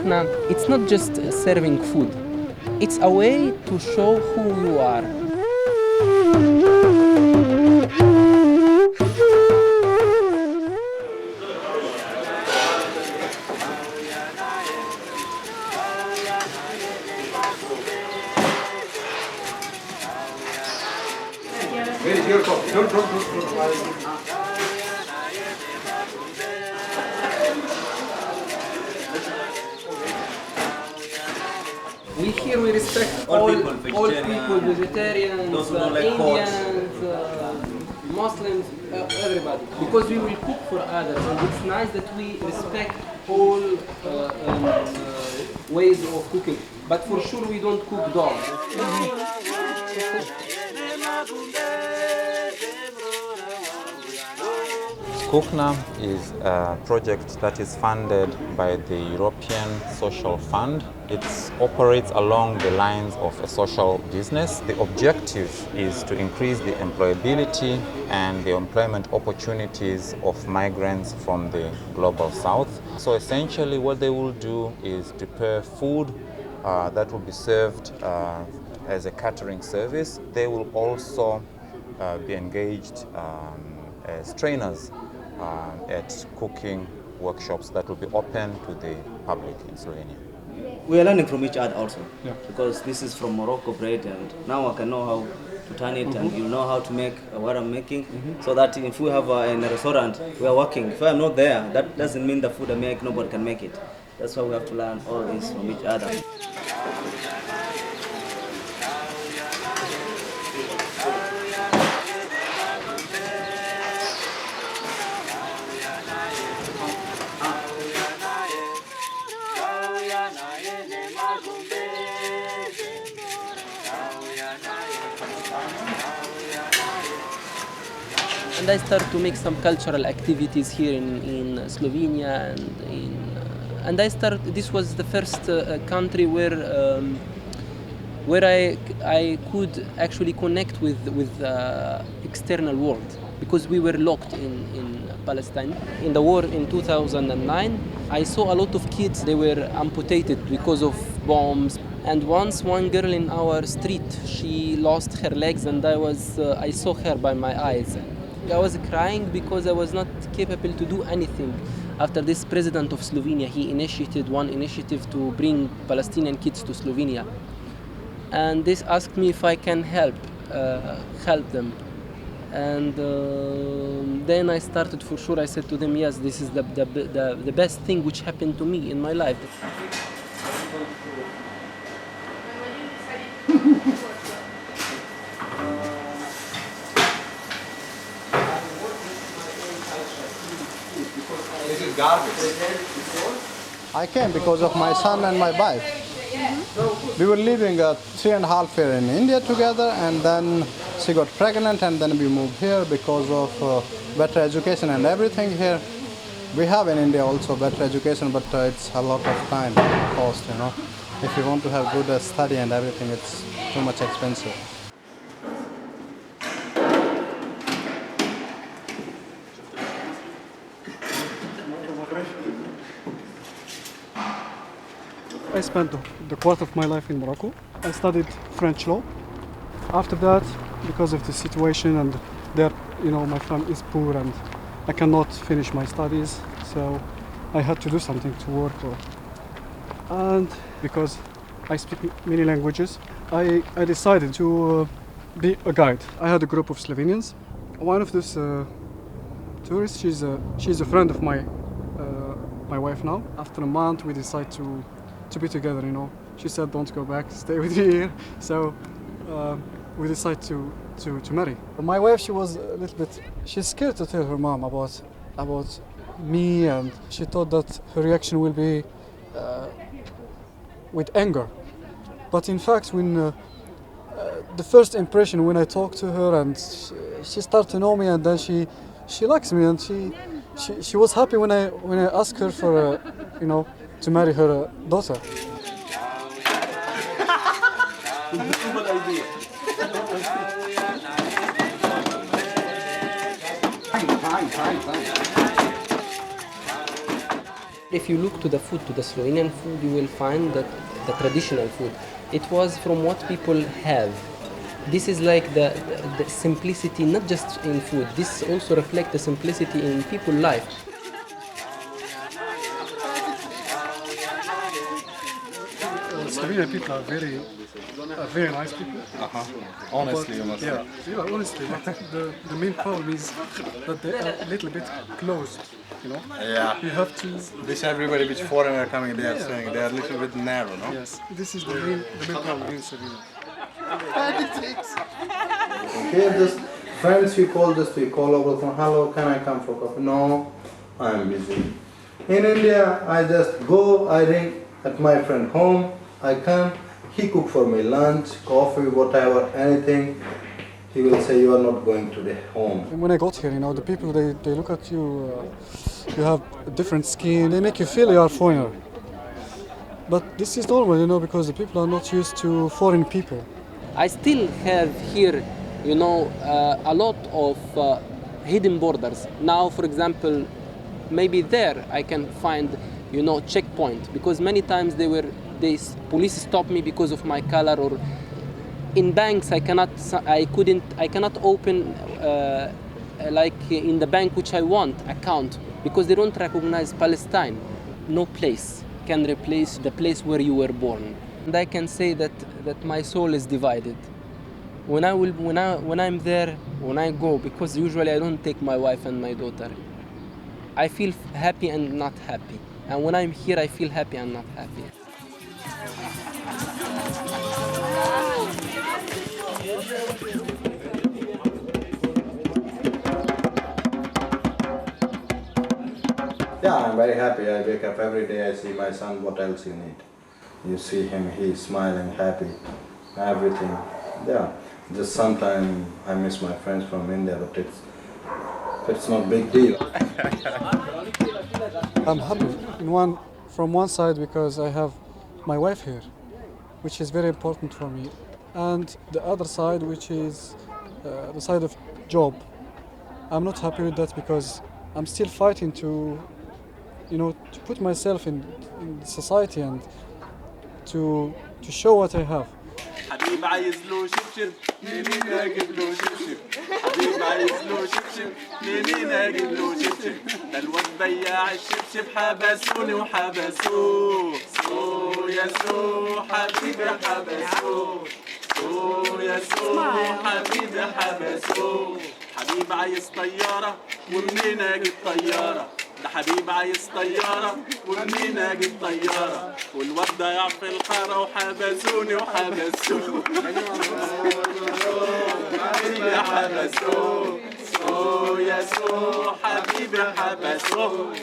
Kuchna, it's not just serving food. It's a way to show who you are. Where is your coffee? Don't. We respect all people, vegetarians, those who don't like Indians, Muslims, everybody. Because we will cook for others, and it's nice that we respect all ways of cooking. But for sure we don't cook dog. Okusne is a project that is funded by the European Social Fund. It operates along the lines of a social business. The objective is to increase the employability and the employment opportunities of migrants from the global south. So essentially what they will do is prepare food that will be served as a catering service. They will also be engaged as trainers at cooking workshops that will be open to the public in Slovenia. We are learning from each other also, because this is from Morocco bread, and now I can know how to turn it, and you know how to make what I'm making, so that if we have in a restaurant, we are working. If I'm not there, that doesn't mean the food I make, nobody can make it. That's why we have to learn all this from each other. And I started to make some cultural activities here in Slovenia, and I started. This was the first country where I could actually connect with external world, because we were locked in Palestine. In the war in 2009, I saw a lot of kids. They were amputated because of bombs. And once one girl in our street, she lost her legs, and I saw her by my eyes. I was crying because I was not capable to do anything. After this president of Slovenia, he initiated one initiative to bring Palestinian kids to Slovenia. And this asked me if I can help them. And then I started, for sure, I said to them, yes, this is the best thing which happened to me in my life. This is garbage. I came because of my son and my wife. We were living 3.5 years in India together, and then she got pregnant, and then we moved here because of better education and everything here. We have in India also better education, but it's a lot of time cost, you know. If you want to have good study and everything, it's too much expensive. I spent the quarter of my life in Morocco. I studied French law. After that, because of the situation and there, you know, my family is poor and I cannot finish my studies, so I had to do something to work. And because I speak many languages, I decided to be a guide. I had a group of Slovenians. One of these tourists, she's a friend of my wife now. After a month, we decided to be together, you know. She said, don't go back, stay with me here. So we decided to marry. My wife, she was a little bit, she's scared to tell her mom about me, and she thought that her reaction will be with anger. But in fact, when the first impression when I talked to her and she started to know me, and then she likes me, and she was happy when I asked her for you know, to marry her daughter. If you look to the food, to the Slovenian food, you will find that the traditional food, it was from what people have. This is like the simplicity, not just in food. This also reflects the simplicity in people's life. Slovenian people are very nice people. Honestly, you must say. Yeah, honestly. But the main problem is that they are a little bit closed. You know. Yeah. You have to. This everybody which foreigner coming there saying they are a little bit narrow, no? Yes. This is the main problem in Slovenia. Here, just friends we call over from, hello, can I come for coffee? No, I'm busy. In India, I just go, I ring at my friend home, I come, he cook for me lunch, coffee, whatever, anything. He will say, you are not going today home. And when I got here, you know, the people, they look at you, you have a different skin, they make you feel you are a foreigner. But this is normal, you know, because the people are not used to foreign people. I still have here, you know, a lot of hidden borders. Now, for example, maybe there I can find, you know, checkpoint, because many times police stop me because of my color, or in banks I cannot open like in the bank which I want account, because they don't recognize Palestine. No place can replace the place where you were born. And I can say that my soul is divided. When I'm there, when I go, because usually I don't take my wife and my daughter, I feel happy and not happy. And when I'm here, I feel happy and not happy. Yeah, I'm very happy. I wake up every day, I see my son, what else you need? You see him, he's smiling, happy, everything. Yeah, just sometimes I miss my friends from India, but it's not a big deal. I'm happy from one side because I have my wife here, which is very important for me, and the other side, which is the side of job. I'm not happy with that because I'm still fighting to put myself in society and to show what I have. حبيب عايز له شبشب منين اجيب له شبشب حبيب عايز له شبشب منين اجيب له شبشب ده الواد بياع الشبشب حبسوني وحبسوه سو يا سو حبيبي حبسوه سو يا سو حبيبي حبسوه حبيب عايز طيارة ومنين اجيب طيارة ده حبيب عايز طيارة ومنين اجيب طيارة والواد ضيع في الحارة وحبسوني وحبسوه حبيبي حبسوه سو يا سو حبيبي حبسوه